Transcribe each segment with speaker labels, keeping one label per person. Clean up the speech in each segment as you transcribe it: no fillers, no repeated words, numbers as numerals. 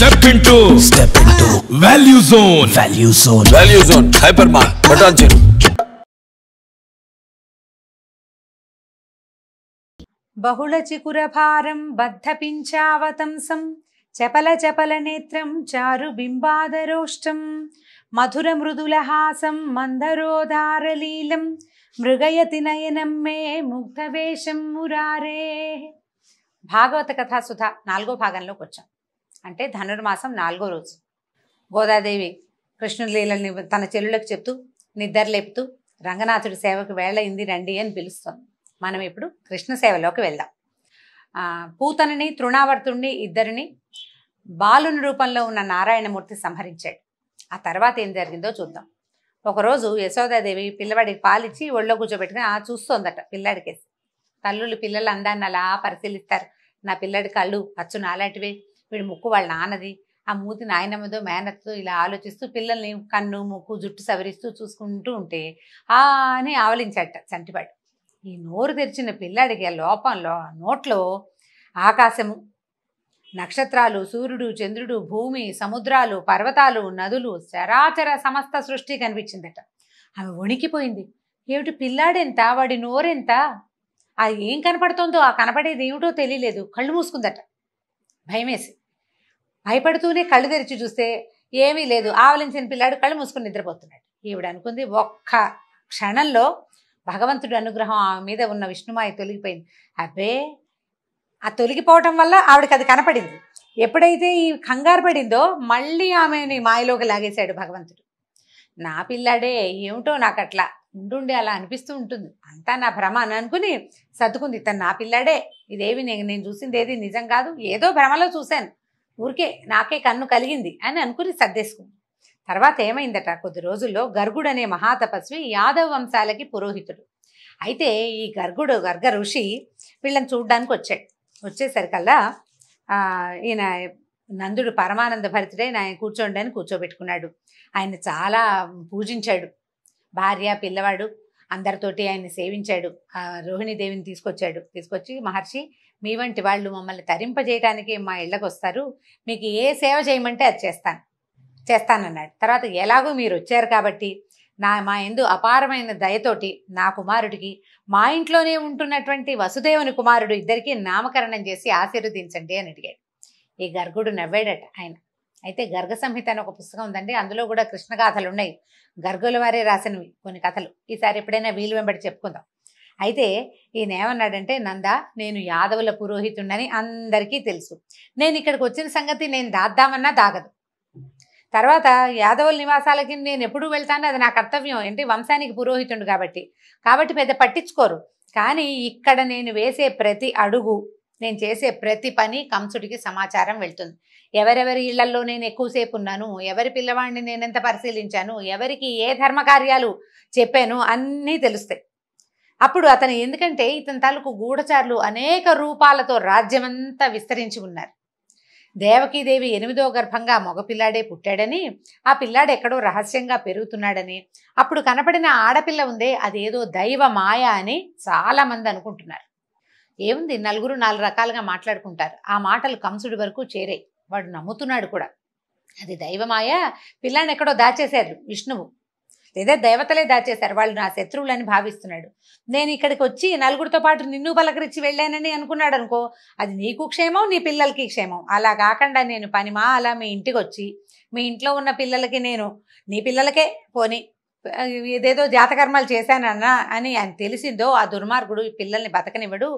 Speaker 1: Step into Value Zone. Value Zone.
Speaker 2: Value Zone. Hypermart. Patanjali.
Speaker 3: బహుళ చికురభారం బద్ధపించావతంసం చపల చపల నేత్రం చారు బింబాదరోష్టం మధుర మృదులహాసం మందరోదారలీలం మృగయతి నయనం మే ముగ్ధవేషం మురారే. భాగవత కథాసుధ 4వ భాగంలోకి వచ్చాం. అంటే ధనుర్మాసం 4వ రోజు. గోదాదేవి కృష్ణుడి లీలని తన చెల్లులకు చెప్తూ నిద్ర లేపుతూ రంగనాథుడి సేవకు వేళయింది రండి అని పిలుస్తోంది. మనం ఇప్పుడు కృష్ణ సేవలోకి వెళ్దాం. పూతనని తృణావర్తుణ్ణి ఇద్దరిని బాలుని రూపంలో ఉన్న నారాయణమూర్తి సంహరించాడు. ఆ తర్వాత ఏం జరిగిందో చూద్దాం. ఒకరోజు యశోదాదేవి పిల్లవాడికి పాలిచ్చి ఒళ్ళో కూర్చోబెట్టుకుని చూస్తోందట పిల్లాడికేసి. తల్లులు పిల్లల అందాన్ని అలా పరిశీలిస్తారు. నా పిల్లడి కళ్ళు అచ్చు నాలాంటివే, వీడి ముక్కు వాళ్ళ నాన్నది, ఆ మూతి నాయనమ్మదో మేనత్తో ఇలా ఆలోచిస్తూ పిల్లల్ని కన్ను ముక్కు జుట్టు సవరిస్తూ చూసుకుంటూ ఉంటే అని ఆవలించాట చంటివాడు. ఈ నోరు తెరిచిన పిల్లాడికి ఆ లోపంలో నోట్లో ఆకాశము, నక్షత్రాలు, సూర్యుడు, చంద్రుడు, భూమి, సముద్రాలు, పర్వతాలు, నదులు, చరాచర సమస్త సృష్టి కనిపించిందట. ఆమె వణికిపోయింది. ఏమిటి పిల్లాడెంత, వాడి నోరెంత, అది ఏం కనపడుతుందో ఆ కనపడేది ఏమిటో తెలియలేదు. కళ్ళు మూసుకుందట భయమేసి. భయపడుతూనే కళ్ళు తెరిచి చూస్తే ఏమీ లేదు. ఆవలించిన పిల్లాడు కళ్ళు మూసుకుని నిద్రపోతున్నాడు. ఈవిడ అనుకుంది ఒక్క క్షణంలో భగవంతుడి అనుగ్రహం ఆమె మీద ఉన్న విష్ణుమాయ తొలగిపోయింది. అబ్బే, ఆ తొలగిపోవటం వల్ల ఆవిడకి అది కనపడింది. ఎప్పుడైతే ఈ కంగారు పడిందో మళ్ళీ ఆమెని మాయలోకి లాగేశాడు భగవంతుడు. నా పిల్లాడే ఏమిటో నాకు అట్లా ఉండుండి అలా అనిపిస్తూ ఉంటుంది, అంతా నా భ్రమ అని అనుకుని సర్దుకుంది. తను నా పిల్లాడే, ఇదేవి నేను చూసింది ఏది నిజం కాదు, ఏదో భ్రమలో చూశాను, ఊరికే నాకే కన్ను కలిగింది అని అనుకుని సర్దేసుకుంది. తర్వాత ఏమైందట, కొద్ది రోజుల్లో గర్గుడు అనే మహాతపస్వి యాదవ వంశాలకి పురోహితుడు. అయితే ఈ గర్గ ఋషి వీళ్ళని చూడ్డానికి వచ్చాడు. వచ్చేసరికల్లా ఈయన నందుడు పరమానంద భరితుడే ఆయన కూర్చోండి అని కూర్చోబెట్టుకున్నాడు. ఆయన చాలా పూజించాడు. భార్య పిల్లవాడు అందరితోటి ఆయన్ని సేవించాడు. రోహిణీదేవిని తీసుకొచ్చి మహర్షి, మీ వంటి వాళ్ళు మమ్మల్ని తరింపజేయడానికి మా ఇళ్ళకు వస్తారు, మీకు ఏ సేవ చేయమంటే అది చేస్తానన్నాడు. తర్వాత ఎలాగో మీరు వచ్చారు కాబట్టి మా యందు అపారమైన దయతోటి నా కుమారుడికి మా ఇంట్లోనే ఉంటున్నటువంటి వసుదేవుని కుమారుడు ఇద్దరికి నామకరణం చేసి ఆశీర్వదించండి అని అడిగాడు. ఈ గర్గుడు నవ్వాడట ఆయన. అయితే గర్గ సంహిత అని ఒక పుస్తకం ఉందండి, అందులో కూడా కృష్ణగాథలు ఉన్నాయి. గర్గుల వారే రాసినవి కొన్ని కథలు. ఈసారి ఎప్పుడైనా వీలు వెంబడి చెప్పుకుందాం. అయితే ఈయన ఏమన్నాడంటే, నంద, నేను యాదవుల పురోహితుడని అందరికీ తెలుసు. నేను ఇక్కడికి వచ్చిన సంగతి నేను దాద్దామన్నా దాగదు. తర్వాత యాదవుల నివాసాలకి నేను ఎప్పుడు వెళ్తాను, అది నా కర్తవ్యం, ఏంటి వంశానికి పురోహితుడు కాబట్టి పెద్ద పట్టించుకోరు. కానీ ఇక్కడ నేను వేసే ప్రతి అడుగు, నేను చేసే ప్రతి పని కంసుడికి సమాచారం వెళ్తుంది. ఎవరెవరి ఇళ్లలో నేను ఎక్కువసేపు ఉన్నాను, ఎవరి పిల్లవాడిని నేను ఎంత పరిశీలించాను, ఎవరికి ఏ ధర్మకార్యాలు చెప్పాను అన్నీ తెలుస్తాయి. అప్పుడు అతను, ఎందుకంటే ఇతని తాలూకు గూఢచారులు అనేక రూపాలతో రాజ్యమంతా విస్తరించి ఉన్నారు. దేవకీదేవి 8వ గర్భంగా మగపిల్లాడే పుట్టాడని, ఆ పిల్లాడు ఎక్కడో రహస్యంగా పెరుగుతున్నాడని, అప్పుడు కనపడిన ఆడపిల్ల ఉందే అదేదో దైవ మాయ అని చాలామంది అనుకుంటున్నారు. ఏముంది, నలుగురు 4 రకాలుగా మాట్లాడుకుంటారు. ఆ మాటలు కంసుడి వరకు చేరాయి. వాడు నమ్ముతున్నాడు కూడా. అది దైవమాయ, పిల్లాన్ని ఎక్కడో దాచేశారు విష్ణువు, లేదా దేవతలే దాచేశారు, వాళ్ళు నా శత్రువులని భావిస్తున్నాడు. నేను ఇక్కడికి వచ్చి నలుగురితో పాటు నిన్ను పలకరించి వెళ్ళానని అనుకున్నాడు అనుకో, అది నీకు క్షేమం, నీ పిల్లలకి క్షేమం. అలా కాకుండా నేను పనిమా అలా మీ ఇంటికి వచ్చి మీ ఇంట్లో ఉన్న పిల్లలకి నేను నీ పిల్లలకే పోని ఏదేదో జాతకర్మాలు చేశానన్నా అని ఆయన తెలిసిందో ఆ దుర్మార్గుడు ఈ పిల్లల్ని బతకనివ్వడు.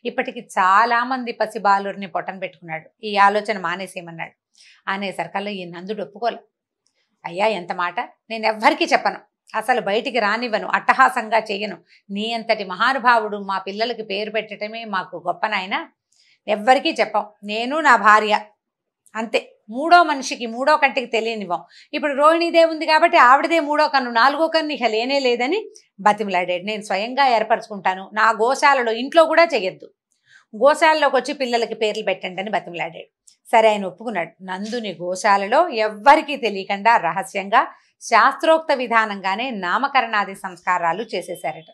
Speaker 3: ఇప్పటికి చాలామంది పసిబాలుని పొట్టన పెట్టుకున్నాడు. ఈ ఆలోచన మానేసేయమన్నాడు. అనేసరికల్లా ఈ నందుడు ఒప్పుకోలే. అయ్యా, ఎంత మాట, నేను ఎవ్వరికీ చెప్పను, అసలు బయటికి రానివ్వను, అట్టహాసంగా చెయ్యను. నీ అంతటి మహానుభావుడు మా పిల్లలకి పేరు పెట్టడమే మాకు గొప్ప నాయన, ఎవ్వరికీ చెప్పం, నేను నా భార్య అంతే. మూడో మనిషికి, మూడో కంటికి తెలియనివ్వం. ఇప్పుడు రోహిణీదేవి ఉంది కాబట్టి ఆవిడదే 3వ కన్ను, 4వ కన్ను ఇక లేనే లేదని బతిమలాడాడు. నేను స్వయంగా ఏర్పరచుకుంటాను, నా గోశాలలో, ఇంట్లో కూడా చెయ్యొద్దు, గోశాలలోకి వచ్చి పిల్లలకి పేర్లు పెట్టండి అని బతిమలాడాడు. సరే, ఆయన ఒప్పుకున్నాడు. నందుని గోశాలలో ఎవ్వరికీ తెలియకుండా రహస్యంగా శాస్త్రోక్త విధానంగానే నామకరణాది సంస్కారాలు చేసేశారట.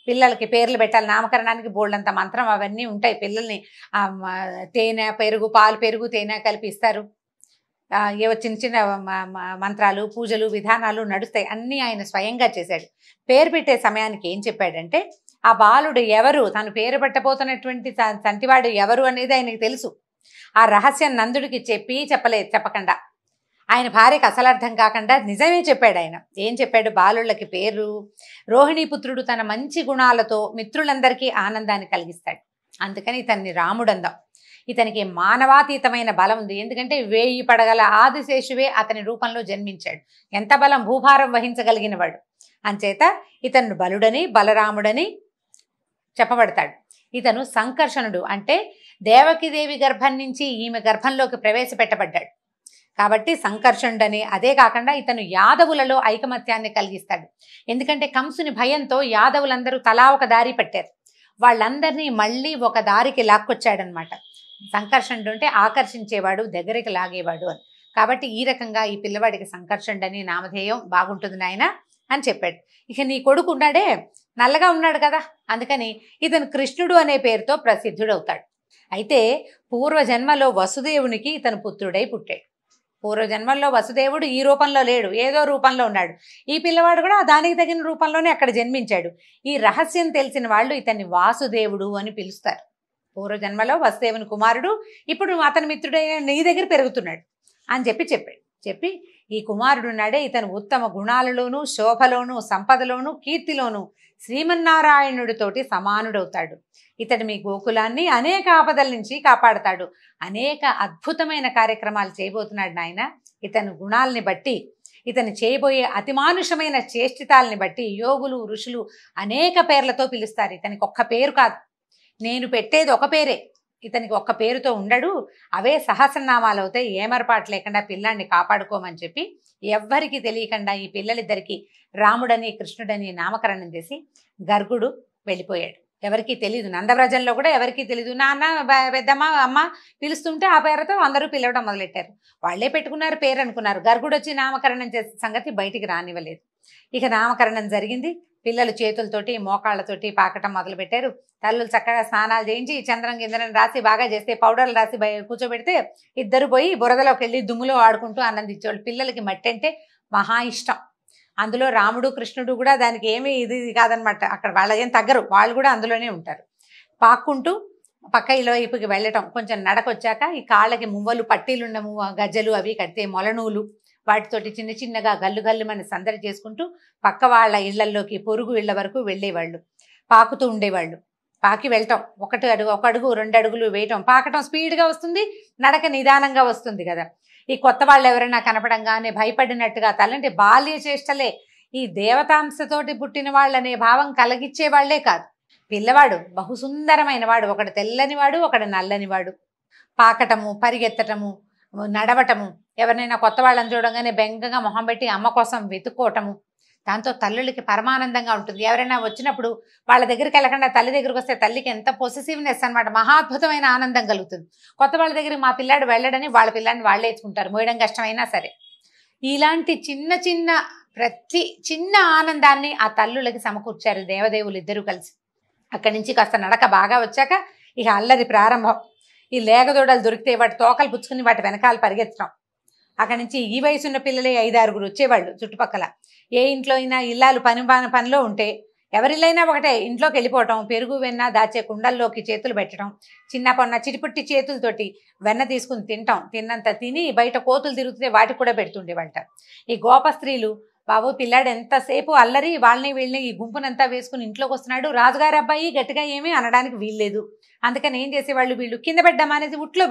Speaker 3: పిల్లలకి పేర్లు పెట్టాలి, నామకరణానికి బోల్డంత మంత్రం అవన్నీ ఉంటాయి. పిల్లల్ని తేనె పెరుగు, పాలు పెరుగు తేనె కలిపి ఇస్తారు. ఏవో చిన్న చిన్న మంత్రాలు పూజలు విధానాలు నడుస్తాయి, అన్నీ ఆయన స్వయంగా చేశాడు. పేరు పెట్టే సమయానికి ఏం చెప్పాడంటే ఆ బాలుడు ఎవరు, తను పేరు పెట్టబోతున్నటువంటి తంటివాడు ఎవరు అనేది ఆయనకి తెలుసు. ఆ రహస్యం నందుడికి చెప్పకుండా ఆయన భార్యకు అసలు అర్థం కాకుండా నిజమే చెప్పాడు. ఆయన ఏం చెప్పాడు, బాలుళ్ళకి పేరు రోహిణీపుత్రుడు తన మంచి గుణాలతో మిత్రులందరికీ ఆనందాన్ని కలిగిస్తాడు, అందుకని ఇతన్ని రాముడందాం. ఇతనికి మానవాతీతమైన బలం ఉంది, ఎందుకంటే 1000 పడగల ఆదిశేషువే అతని రూపంలో జన్మించాడు. ఎంత బలం, భూభారం వహించగలిగిన వాడు. అంచేత ఇతను బలుడని బలరాముడని చెప్పబడతాడు. ఇతను సంకర్షణుడు, అంటే దేవకీదేవి గర్భం నుంచి ఈమె గర్భంలోకి ప్రవేశపెట్టబడ్డాడు కాబట్టి సంకర్షణుడని. అదే కాకుండా ఇతను యాదవులలో ఐకమత్యాన్ని కలిగిస్తాడు, ఎందుకంటే కంసుని భయంతో యాదవులందరూ తలా ఒక దారి పట్టారు, వాళ్ళందరినీ మళ్ళీ ఒక దారికి లాక్కొచ్చాడనమాట. సంకర్షణుడు అంటే ఆకర్షించేవాడు, దగ్గరికి లాగేవాడు అని. కాబట్టి ఈ రకంగా ఈ పిల్లవాడికి సంకర్షణుడని నామధేయం బాగుంటుంది నాయన అని చెప్పాడు. ఇక నీ కొడుకు ఉన్నాడే, నల్లగా ఉన్నాడు కదా, అందుకని ఇతను కృష్ణుడు అనే పేరుతో ప్రసిద్ధుడవుతాడు. అయితే పూర్వజన్మలో వసుదేవునికి ఇతను పుత్రుడై పుట్టాడు. పూర్వజన్మల్లో వసుదేవుడు ఈ రూపంలో లేడు, ఏదో రూపంలో ఉన్నాడు. ఈ పిల్లవాడు కూడా దానికి తగిన రూపంలోనే అక్కడ జన్మించాడు. ఈ రహస్యం తెలిసిన వాళ్ళు ఇతన్ని వాసుదేవుడు అని పిలుస్తారు. పూర్వజన్మలో వసుదేవుని కుమారుడు, ఇప్పుడు అతని మిత్రుడైన నీ దగ్గర పెరుగుతున్నాడు అని చెప్పి ఈ కుమారుడు ఉన్నాడే, ఇతను ఉత్తమ గుణాలలోనూ శోభలోనూ సంపదలోనూ కీర్తిలోనూ శ్రీమన్నారాయణుడితోటి సమానుడవుతాడు. ఇతడు మీ గోకులాన్ని అనేక ఆపదల నుంచి కాపాడతాడు, అనేక అద్భుతమైన కార్యక్రమాలు చేయబోతున్నాడు నాయన. ఇతను గుణాలని బట్టి, ఇతను చేయబోయే అతిమానుషమైన చేష్టితాలని బట్టి యోగులు ఋషులు అనేక పేర్లతో పిలుస్తారు. ఇతనికి ఒక్క పేరు కాదు, నేను పెట్టేది ఒక పేరే, ఇతనికి ఒక్క పేరుతో ఉండడు, అవే సహస్రనామాలు అవుతాయి. ఏమరపాటు లేకుండా పిల్లాన్ని కాపాడుకోమని చెప్పి ఎవ్వరికీ తెలియకుండా ఈ పిల్లలిద్దరికీ రాముడని కృష్ణుడని నామకరణం చేసి గర్గుడు వెళ్ళిపోయాడు. ఎవరికీ తెలియదు, నందవ్రజంలో కూడా ఎవరికీ తెలియదు. నాన్న పెద్దమ్మ అమ్మ పిలుస్తుంటే ఆ పేరుతో అందరూ పిలవడం మొదలెట్టారు. వాళ్లే పెట్టుకున్నారు పేరు అనుకున్నారు. గర్గుడు వచ్చి నామకరణం చేసే సంగతి బయటికి రానివ్వలేదు. ఇక నామకరణం జరిగింది. పిల్లలు చేతులతోటి మోకాళ్ళతోటి పాకటం మొదలుపెట్టారు. తల్లులు చక్కగా స్నానాలు చేయించి చంద్రం గింద్రం రాసి బాగా చేస్తే పౌడర్లు రాసి కూర్చోబెడితే ఇద్దరు పోయి బురదలోకి వెళ్ళి దుమ్ములో ఆడుకుంటూ ఆనందించేవాళ్ళు. పిల్లలకి మట్టి అంటే మహా ఇష్టం. అందులో రాముడు కృష్ణుడు కూడా దానికి ఏమీ ఇది కాదనమాట. అక్కడ వాళ్ళకేం తగ్గరు, వాళ్ళు కూడా అందులోనే ఉంటారు. పాక్కుంటూ పక్క ఇళ్ళ వైపుకి వెళ్ళటం. కొంచెం నడకొచ్చాక ఈ కాళ్ళకి మువ్వలు పట్టీలుండము, గజ్జలు అవి కడితే మొలనూలు, వాటితోటి చిన్న చిన్నగా గల్లు గల్లు మన సందడి చేసుకుంటూ పక్క వాళ్ళ ఇళ్లల్లోకి పొరుగు ఇళ్ల వరకు వెళ్ళేవాళ్ళు. పాకుతూ ఉండేవాళ్ళు. పాకి వెళ్ళటం, ఒక అడుగు 2 అడుగులు వేయటం. పాకటం స్పీడ్గా వస్తుంది, నడక నిదానంగా వస్తుంది కదా. ఈ కొత్త వాళ్ళు ఎవరైనా కనపడంగానే భయపడినట్టుగా తలంటే బాల్య చేష్టలే. ఈ దేవతాంశతోటి పుట్టిన వాళ్ళనే భావం కలిగించే వాళ్లే కాదు. పిల్లవాడు బహుసుందరమైన వాడు, ఒకడు తెల్లనివాడు ఒకడు నల్లనివాడు. పాకటము, పరిగెత్తటము, నడవటము, ఎవరినైనా కొత్త వాళ్ళని చూడగానే బెంగగా మొహం పెట్టి అమ్మ కోసం వెతుక్కోవటము, దాంతో తల్లులకి పరమానందంగా ఉంటుంది. ఎవరైనా వచ్చినప్పుడు వాళ్ళ దగ్గరికి వెళ్ళకుండా తల్లి దగ్గరికి వస్తే తల్లికి ఎంత పొసెసివ్నెస్ అనమాట, మహాద్భుతమైన ఆనందం కలుగుతుంది. కొత్త వాళ్ళ దగ్గరికి మా పిల్లాడు వెళ్ళడని వాళ్ళ పిల్లాడిని వాళ్ళే ఎత్తుకుంటారు, మోయడం కష్టమైనా సరే. ఇలాంటి చిన్న చిన్న ప్రతి చిన్న ఆనందాన్ని ఆ తల్లులకి సమకూర్చారు దేవదేవులు ఇద్దరూ కలిసి. అక్కడి నుంచి కాస్త నడక బాగా వచ్చాక ఇక అల్లరి ప్రారంభం. ఈ లేగదోడలు దొరికితే వాటి తోకలు పుచ్చుకుని వాటి వెనకాల పరిగెత్తడం. అక్కడి నుంచి ఈ వయసున్న పిల్లలే 5-6 వచ్చేవాళ్ళు చుట్టుపక్కల. ఏ ఇంట్లో అయినా ఇల్లాలు పనిలో ఉంటే ఎవరిల్లైనా ఒకటే, ఇంట్లోకి వెళ్ళిపోవటం, పెరుగు వెన్న దాచే కుండల్లోకి చేతులు పెట్టడం, చిన్న పొన్న చిటిపుట్టి చేతులతోటి వెన్న తీసుకుని తినటం, తిన్నంత తిని బయట కోతులు తిరుగుతుంటే వాటికి కూడా పెడుతుండేవాళ్ళట. ఈ గోప స్త్రీలు, బాబు పిల్లాడు ఎంతసేపు అల్లరి, వాళ్ళని వీళ్ళని ఈ గుంపునంతా వేసుకుని ఇంట్లోకి వస్తున్నాడు, రాజుగారి అబ్బాయి గట్టిగా ఏమీ అనడానికి వీల్లేదు. అందుకని ఏం చేసేవాళ్ళు, వీళ్ళు కింద పెట్టడం అనేసి ఉట్లో